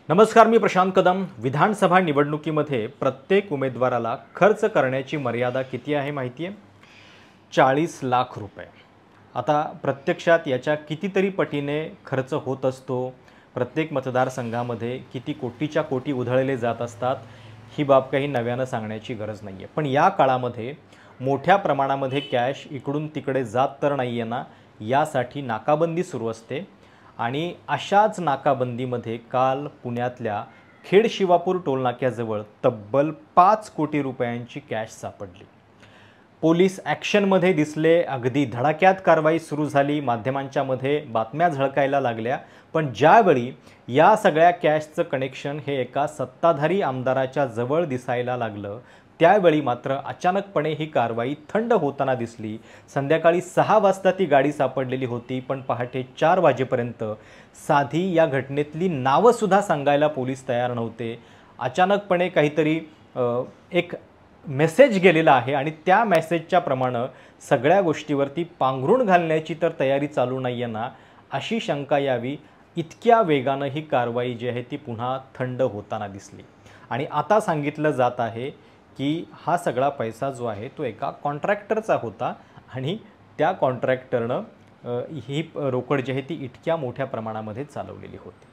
नमस्कार, मी प्रशांत कदम। विधानसभा निवडणुकीमध्ये प्रत्येक उमेदवाराला खर्च करण्याची मर्यादा किती आहे माहिती आहे? 40 लाख रुपये। आता प्रत्यक्षात याच्या कितीतरी पटीने खर्च होत असतो। प्रत्येक मतदारसंघामध्ये किती कोटीच्या कोटी उधळले जात असतात, ही बाब काही नव्यानं सांगण्याची गरज नाही आहे। पण या काळामध्ये मोठ्या प्रमाणामध्ये कॅश इकडून तिकडे जात तर नाही आहे ना, यासाठी नाकाबंदी सुरू असते। आणि अशाच नाकाबंदीमध्ये काल पुण्यातल्या खेड शिवापूर टोलनाक्याजवळ तब्बल 5 कोटी रुपयांची कॅश सापडली। पोलीस ॲक्शनमध्ये दिसले, अगदी धडाक्यात कारवाई सुरू झाली, माध्यमांच्या मध्ये बातम्या झळकायला लागल्या। पण ज्यावेळी या सगळ्या कॅशचं कनेक्शन हे एका सत्ताधारी आमदाराच्या जवळ दिसायला लागलं, त्यावेळी मात्र अचानकपणे ही कारवाई थंड होताना दिसली। संध्याकाळी 6 वाजता ती गाडी सापडलेली होती, पण पहाटे 4 वाजेपर्यंत साधी या घटनेतली नावंसुद्धा सांगायला पोलीस तयार नव्हते। अचानकपणे काहीतरी एक मेसेज गेलेला आहे आणि त्या मेसेजच्या प्रमाणे सगळ्या गोष्टीवरती पांघरूण घालण्याची तर तयारी चालू नाही आहे ना, अशी शंका यावी इतक्या वेगानं ही कारवाई जी आहे ती पुन्हा थंड होताना दिसली। आणि आता सांगितलं जात आहे की हा सगळा पैसा जो आहे तो एका कॉन्ट्रॅक्टरचा होता आणि त्या कॉन्ट्रॅक्टरनं ही रोकड जी आहे ती इतक्या मोठ्या प्रमाणामध्ये चालवलेली होती।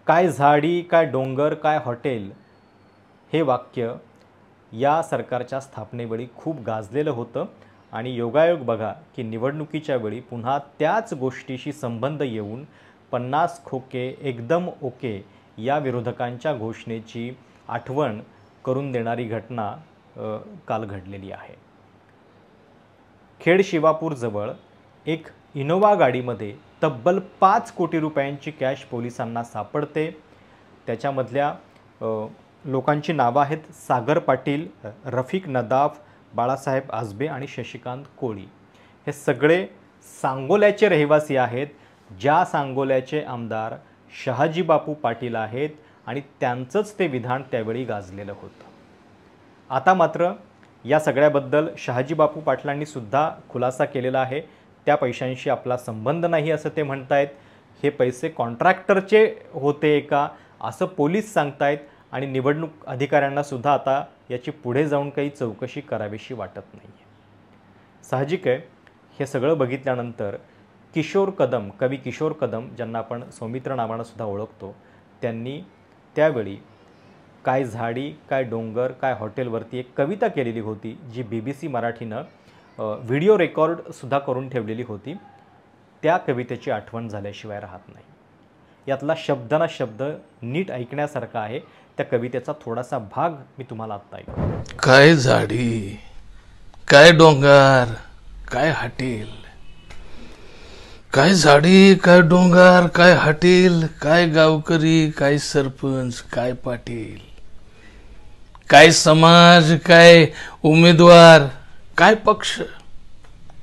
काय झाडी, काय डोंगर, काय हॉटेल, हे वाक्य या सरकारच्या स्थापनेवेळी खूप गाजलेलं होतं। आणि योगायोग बघा की निवडणुकीच्या वेळी पुन्हा त्याच गोष्टीशी संबंध येऊन 50 खोके एकदम ओके या विरोधकांच्या घोषणेची आठवण करून देणारी घटना काल घडलेली आहे। खेड शिवापूरजवळ एक इनोवा गाडीमध्ये तब्बल 5 कोटी रुपयांची कॅश पोलिसांना सापडते। त्याच्यामधल्या लोकांची नावं आहेत सागर पाटील, रफिक नदाफ, बाळासाहेब आजबे आणि शशिकांत कोळी। हे सगळे सांगोल्याचे रहिवासी आहेत, ज्या सांगोल्याचे आमदार शहाजी बापू पाटील आहेत आणि त्यांचंच ते विधान त्यावेळी गाजलेलं होतं। आता मात्र या सगळ्याबद्दल शहाजी बापू पाटलांनी सुद्धा खुलासा केलेला आहे। त्या पैशांशी आपला संबंध नाही असं ते म्हणतायत। हे पैसे कॉन्ट्रॅक्टरचे होते का असं पोलीस सांगतायत आणि निवडणूक अधिकाऱ्यांना सुद्धा आता याची पुढे जाऊन काही चौकशी करावीशी वाटत नाही आहे। साहजिक आहे, हे सगळं बघितल्यानंतर किशोर कदम, कवी किशोर कदम, ज्यांना आपण सौमित्र नावानं सुद्धा ओळखतो, त्यांनी त्यावेळी काय झाडी, काय डोंगर, काय हॉटेलवरती एक कविता केलेली होती, जी BBC मराठीनं व्हिडिओ रेकॉर्डसुद्धा करून ठेवलेली होती। त्या कवितेची आठवण झाल्याशिवाय राहत नाही। यातला शब्द ना शब्द नीट ऐकण्यासारखा आहे। त्या कवितेचा थोडासा भाग मी तुम्हाला आत्ता ऐकवतो। काय झाडी, काय डोंगर, काय हॉटेल, काय झाडी, काय डोंगर, काय हॉटेल, काय गावकरी, काय सरपंच, काय पाटील, काय समाज, काय उमेदवार, काय पक्ष,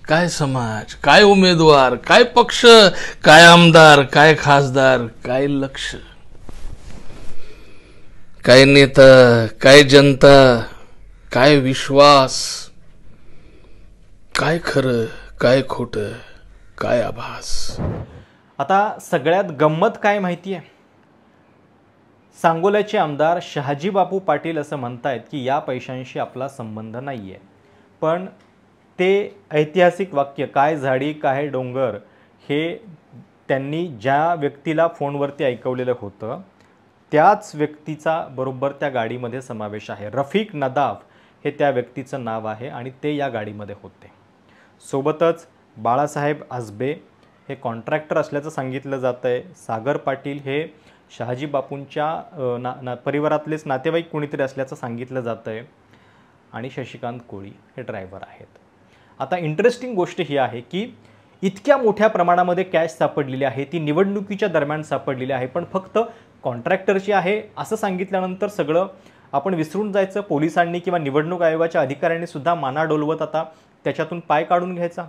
काय समाज, काय उमेदवार, काय पक्ष, काय आमदार, काय खासदार, काय लक्ष, काय नेता, काय जनता, काय विश्वास, काय खरं, काय खोटं, काय आभास। आता सगळ्यात गंमत काय माहिती आहे? सांगोल्याचे आमदार शहाजी बापू पाटील असं म्हणतायत की या पैशांशी आपला संबंध नाही आहे। पण ते ऐतिहासिक वाक्य काय झाडी, काय डोंगर, हे त्यांनी ज्या व्यक्तीला फोनवरती ऐकवलेलं होतं त्याच व्यक्तीचा बरोबर त्या गाडीमध्ये समावेश आहे। रफिक नदाफ हे त्या व्यक्तीचं नाव आहे आणि ते या गाडीमध्ये होते। सोबतच बाळासाहेब आजबे हे कॉन्ट्रॅक्टर असल्याचं सांगितलं जातं आहे। सागर पाटील हे शहाजी बापूंच्या परिवारातलेच नातेवाईक कोणीतरी असल्याचं सांगितलं जातं आहे आणि शशिकांत कोळी हे ड्रायव्हर आहेत। आता इंटरेस्टिंग गोष्ट ही आहे की इतक्या मोठ्या प्रमाणामध्ये कॅश सापडलेली आहे, ती निवडणुकीच्या दरम्यान सापडलेली आहे, पण फक्त कॉन्ट्रॅक्टरची आहे असं सांगितल्यानंतर सगळं आपण विसरून जायचं। पोलिसांनी किंवा निवडणूक आयोगाच्या अधिकाऱ्यांनी सुद्धा माना डोलवत आता त्याच्यातून पाय काढून घ्यायचा।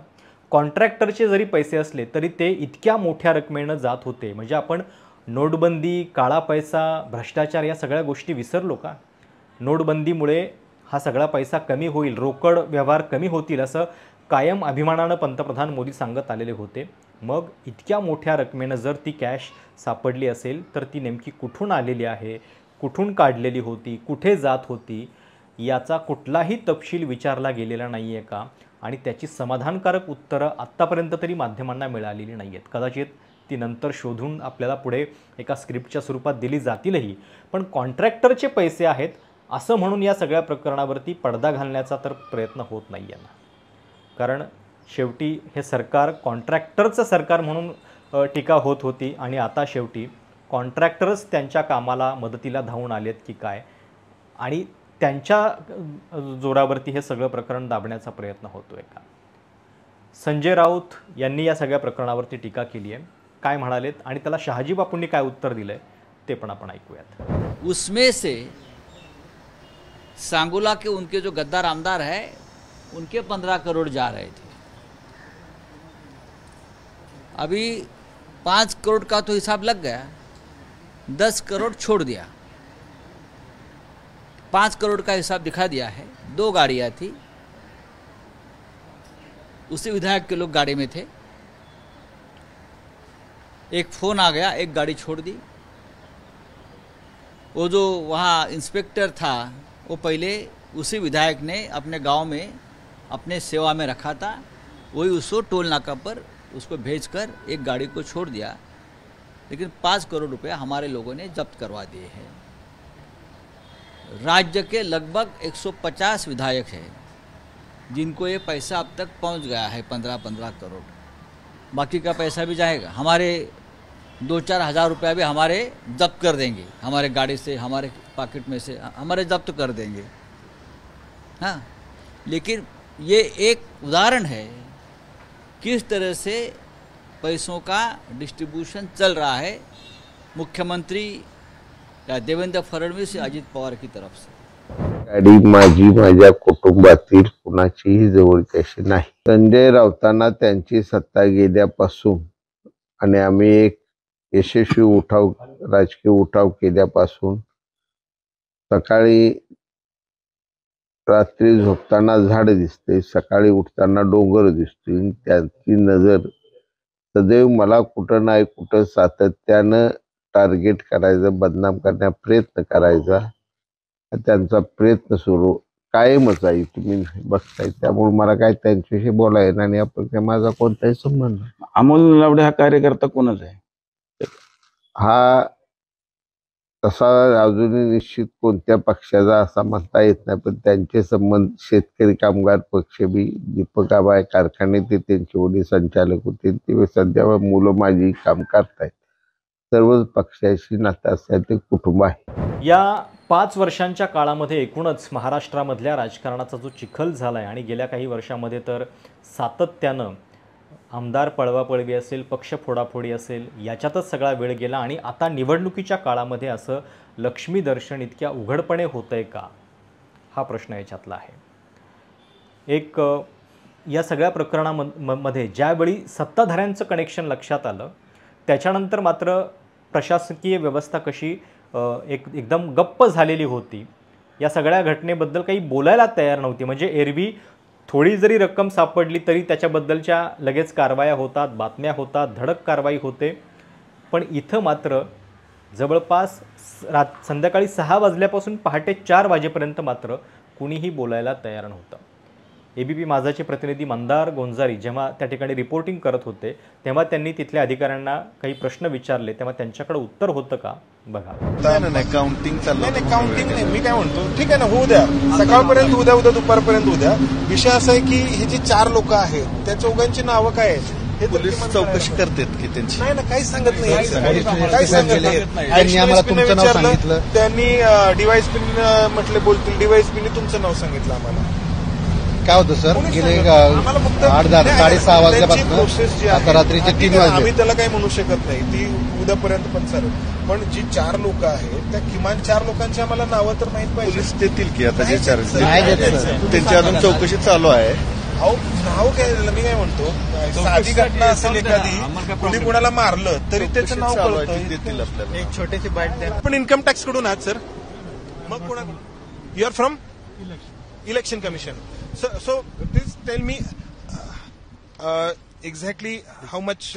कॉन्ट्रॅक्टरचे जरी पैसे असले तरी ते इतक्या मोठ्या रकमेनं जात होते, म्हणजे आपण नोटबंदी, काळा पैसा, भ्रष्टाचार या सगळ्या गोष्टी विसरलो का? नोटबंदीमुळे हा सगळा पैसा कमी होईल, रोकड व्यवहार कमी होतील असं कायम अभिमानानं पंतप्रधान मोदी सांगत आलेले होते। मग इतक्या मोठ्या रकमेनं जर ती कॅश सापडली असेल तर ती नेमकी कुठून आलेली आहे, कुठून काढलेली होती, कुठे जात होती, याचा कुठलाही तपशील विचारला गेलेला नाही आहे का? आणि त्याची समाधानकारक उत्तरं आत्तापर्यंत तरी माध्यमांना मिळालेली नाही आहेत. कदाचित ती नंतर शोधून आपल्याला पुढे एका स्क्रिप्टच्या स्वरूपात दिली जातीलही. पण कॉन्ट्रॅक्टरचे पैसे आहेत असं म्हणून या सगळ्या प्रकरणावरती पडदा घालण्याचा तर प्रयत्न होत नाही आहे ना. कारण शेवटी हे सरकार कॉन्ट्रॅक्टरचं सरकार म्हणून टीका होत होती आणि आता शेवटी कॉन्ट्रॅक्टरच त्यांच्या कामाला मदतीला धावून आलेत की काय, आणि त्यांच्या जोरावरती हे सगळं प्रकरण दाबण्याचा प्रयत्न होतोय का? संजय राऊत यांनी या सगळ्या प्रकरणावरती टीका केली आहे. काय म्हणालेत आणि त्याला शहाजी बापूंनी काय उत्तर दिलंय ते पण आपण ऐकूयात. उसमें से सांगोला के उनके जो गद्दार आमदार है उनके 15 करोड़ जा रहे थे. अभी 5 करोड़ का तो हिसाब लग गया, 10 करोड़ छोड़ दिया. 5 करोड़ का हिसाब दिखा दिया है. 2 गाड़ियाँ थी, उसी विधायक के लोग गाड़ी में थे. एक फ़ोन आ गया, एक गाड़ी छोड़ दी. वो जो वहाँ इंस्पेक्टर था वो पहले उसी विधायक ने अपने गांव में अपने सेवा में रखा था, वही उसको टोल नाका पर उसको भेजकर एक गाड़ी को छोड़ दिया. लेकिन 5 करोड़ रुपया हमारे लोगों ने जब्त करवा दिए हैं. राज्य के लगभग 150 विधायक हैं जिनको ये पैसा अब तक पहुंच गया है, 15-15 करोड़. बाकी का पैसा भी जाएगा. हमारे 2-4 हज़ार रुपया भी हमारे जब्त कर देंगे, हमारे गाड़ी से, हमारे पॉकेट में से हमारे जब्त कर देंगे. हाँ, लेकिन ये एक उदाहरण है किस तरह से पैसों का डिस्ट्रीब्यूशन चल रहा है मुख्यमंत्री या देवेंद्र फडणवीस या अजित पवार की तरफ से. गाडी माझी माझ्या कुटुंबातील कुणाचीही जवळची अशी नाही. संजय राऊतांना त्यांची सत्ता गेल्यापासून आणि आम्ही एक यशस्वी राजकीय उठाव केल्यापासून सकाळी रात्री झोपताना झाड दिसते, सकाळी उठताना डोंगर दिसतोय. त्याची नजर सदैव मला कुठं नाही कुठं सातत्यानं टार्गेट करायचं, बदनाम करण्याचा प्रयत्न करायचा, त्यांचा प्रयत्न सुरू कायमच आहे. तुम्ही बघताय, त्यामुळे मला काय त्यांच्याशी बोलायला आणि आपण माझा कोणताही संबंध नाही. अमोल नलावडे हा कार्यकर्ता कोणाच आहे? हा तसा अजूनही निश्चित कोणत्या पक्षाचा असा म्हणता येत नाही, पण त्यांचे संबंध शेतकरी कामगार पक्ष बी, दीपक आबा कारखाने ते त्यांचे वडील संचालक होते, ते सध्या मुलं माझी काम करतायत. सर्वच पक्षाशी नातं असतात, ते कुटुंब आहे. या 5 वर्षांच्या काळामध्ये एकूणच महाराष्ट्रामधल्या राजकारणाचा जो चिखल झाला आहे आणि गेल्या काही वर्षामध्ये तर सातत्यानं आमदार पळवापळवी असेल, पक्ष फोडाफोडी असेल, याच्यातच सगळा वेळ गेला. आणि आता निवडणुकीच्या काळामध्ये असं लक्ष्मी दर्शन इतक्या उघडपणे होतं आहे का, हा प्रश्न याच्यातला आहे. एक या सगळ्या प्रकरणामध्ये ज्यावेळी सत्ताधाऱ्यांचं कनेक्शन लक्षात आलं, त्याच्यानंतर मात्र प्रशासकीय व्यवस्था कशी एकदम गप्प झालेली होती. या सगळ्या घटनेबद्दल काही बोलायला तयार नव्हती. म्हणजे एरवी थोडी जरी रक्कम सापडली तरी त्याच्याबद्दलच्या लगेच कारवाया होतात, बातम्या होतात, धडक कारवाई होते. पण इथं मात्र जवळपास संध्याकाळी 6 वाजल्यापासून पहाटे 4 वाजेपर्यंत मात्र कुणीही बोलायला तयार नव्हतं. ABP माझाचे प्रतिनिधी मंदार गोंजारी जेव्हा त्या ठिकाणी रिपोर्टिंग करत होते तेव्हा त्यांनी तिथल्या अधिकाऱ्यांना काही प्रश्न विचारले, तेव्हा त्यांच्याकडे उत्तर होतं का बघा. नाही काउंटिंग चाललं नाही, काउंटिंग नाही. मी काय म्हणतो, ठीक आहे ना, होऊ द्या, सकाळपर्यंत उद्या दुपारपर्यंत उद्या. विषय असा आहे की हे जे 4 लोक आहेत त्या चौघांची नावं काय आहेत हे पोलीस चौकशी करतात की त्यांची. नाही ना, काहीच सांगत नाही, काहीच सांगत नाही. त्यांनी DYSP म्हटले बोलतील, DYSPने तुमचं नाव सांगितलं आम्हाला. काय होतं सर, गेले 8:30-6:30 वाजल्यापासून आता रात्रीचे 3 वाजले. आम्ही त्याला काही म्हणू शकत नाही, ती उद्यापर्यंत पण चालेल. पण जी 4 लोक आहेत त्या किमान 4 लोकांची आम्हाला नावं तर माहित पाहिजे. पोलीस देतील की आता जे 4 त्यांची अजून चौकशी चालू आहे. नाव काय मी काय म्हणतो, साधी घटना असेल एखादी, कुणी कुणाला मारलं तरी त्याचं नाव कळतं, देतील आपल्याला. एक छोटेसे बाईट द्या. पण इन्कम टॅक्स कडून आहात सर, मग कोणाकडून? You are from election commission. So please tell me, exactly how much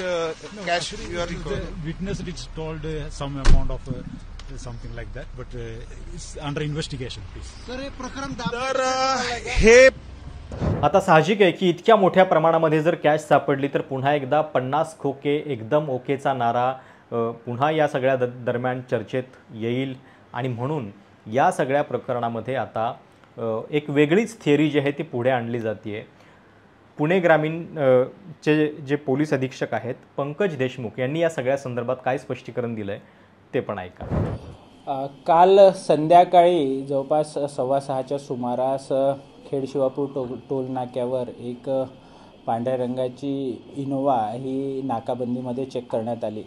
cash you are requiring? Witness it's told some amount of something like that, but it's under investigation, please. तर हे आता साहजिक आहे की इतक्या मोठ्या प्रमाणामध्ये जर कॅश सापडली तर पुन्हा एकदा 50 खोके एकदम ओकेचा नारा पुन्हा या सगळ्या दरम्यान चर्चेत येईल आणि म्हणून या सगळ्या प्रकरणामध्ये आता एक वेगळीच थिअरी जी आहे ती पुढे आणली जाते. पुणे ग्रामीण चे जे पोलीस अधीक्षक आहेत पंकज देशमुख यांनी या सगळ्या संदर्भात काय स्पष्टीकरण दिलं आहे ते पण ऐका. काल संध्याकाळी जवळपास 5:15च्या सुमारास खेड शिवापूर टोल नाक्यावर एक पांढऱ्या रंगाची इनोवा ही नाकाबंदीमध्ये चेक करण्यात आली.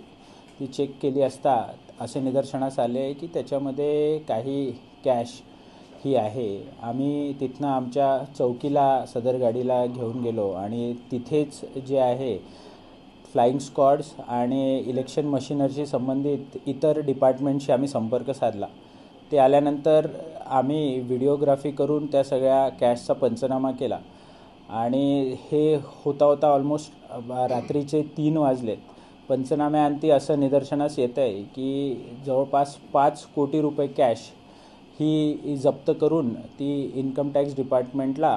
ती चेक केली असता असे निदर्शनास आले की त्याच्यामध्ये काही कॅश ही आहे. आम्ही तिथनं आमच्या चौकीला सदर गाडीला घेऊन गेलो आणि तिथेच जे आहे फ्लाइंग स्क्वॉड्स आणि इलेक्शन मशिनरीशी संबंधित इतर डिपार्टमेंटशी आम्ही संपर्क साधला. ते आल्यानंतर आम्ही व्हिडिओग्राफी करून त्या सगळ्या कॅशचा पंचनामा केला आणि हे होता ऑलमोस्ट रात्रीचे 3 वाजलेत. पंचनाम्याअंती असं निदर्शनास येतं आहे की जवळपास 5 कोटी रुपये कॅश ही जप्त करून ती इन्कम टॅक्स डिपार्टमेंटला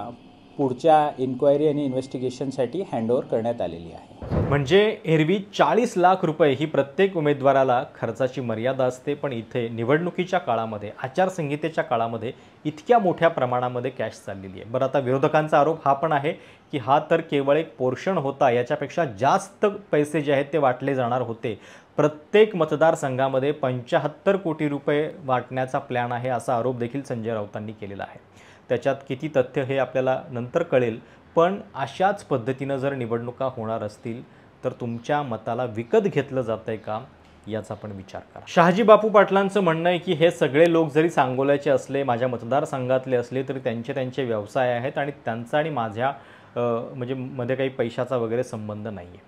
पुढच्या इन्क्वायरी आणि इन्व्हेस्टिगेशनसाठी हँडओव्हर करण्यात आलेली आहे. म्हणजे एरवी 40 लाख रुपये ही प्रत्येक उमेदवाराला खर्चाची मर्यादा असते, पण इथे निवडणुकीच्या काळामध्ये आचारसंहितेच्या काळामध्ये इतक्या मोठ्या प्रमाणामध्ये कॅश चाललेली आहे. बरं, आता विरोधकांचा आरोप हा पण आहे की हा तर केवळ एक पोर्शन होता, याच्यापेक्षा जास्त पैसे जे आहेत ते वाटले जाणार होते. प्रत्येक मतदारसंघामध्ये 75 कोटी रुपये वाटण्याचा प्लॅन आहे असा आरोप देखील संजय राऊतांनी केलेला आहे. त्याच्यात किती तथ्य हे आपल्याला नंतर कळेल, पण अशाच पद्धतीनं जर निवडणुका होणार असतील तर तुमच्या मताला विकत घेतलं जातं आहे का याचा पण विचार करा. शहाजी बापू पाटलांचं म्हणणं आहे की हे सगळे लोक जरी सांगोल्याचे असले, माझ्या मतदारसंघातले असले तरी त्यांचे व्यवसाय आहेत आणि त्यांचा आणि माझ्या म्हणजे मध्ये काही पैशाचा वगैरे संबंध नाही आहे.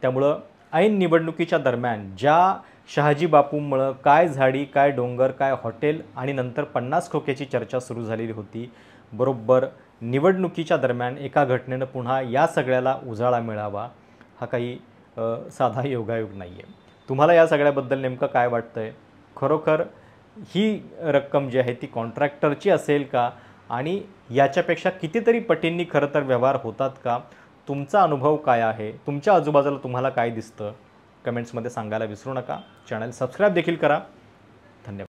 त्यामुळं ऐन निवडणुकीच्या दरम्यान ज्या शहाजी बापूंमुळं काय झाडी, काय डोंगर, काय हॉटेल आणि नंतर 50 खोक्याची चर्चा सुरू झालेली होती, बरोबर निवडणुकीच्या दरम्यान एका घटनेनं पुन्हा या सगळ्याला उजाळा मिळावा हा काही साधा योगायोग नाही आहे. तुम्हाला या सगळ्याबद्दल नेमकं काय वाटतं आहे? खरोखर ही रक्कम जी आहे ती कॉन्ट्रॅक्टरची असेल का आणि याच्यापेक्षा कितीतरी पटींनी खरं तर व्यवहार होतात का? तुमचा अनुभव काय आहे? तुमच्या आजूबाजूला तुम्हाला काय दिसतं? कमेंट्समध्ये सांगायला विसरू नका. चॅनल सबस्क्राईब देखील करा. धन्यवाद.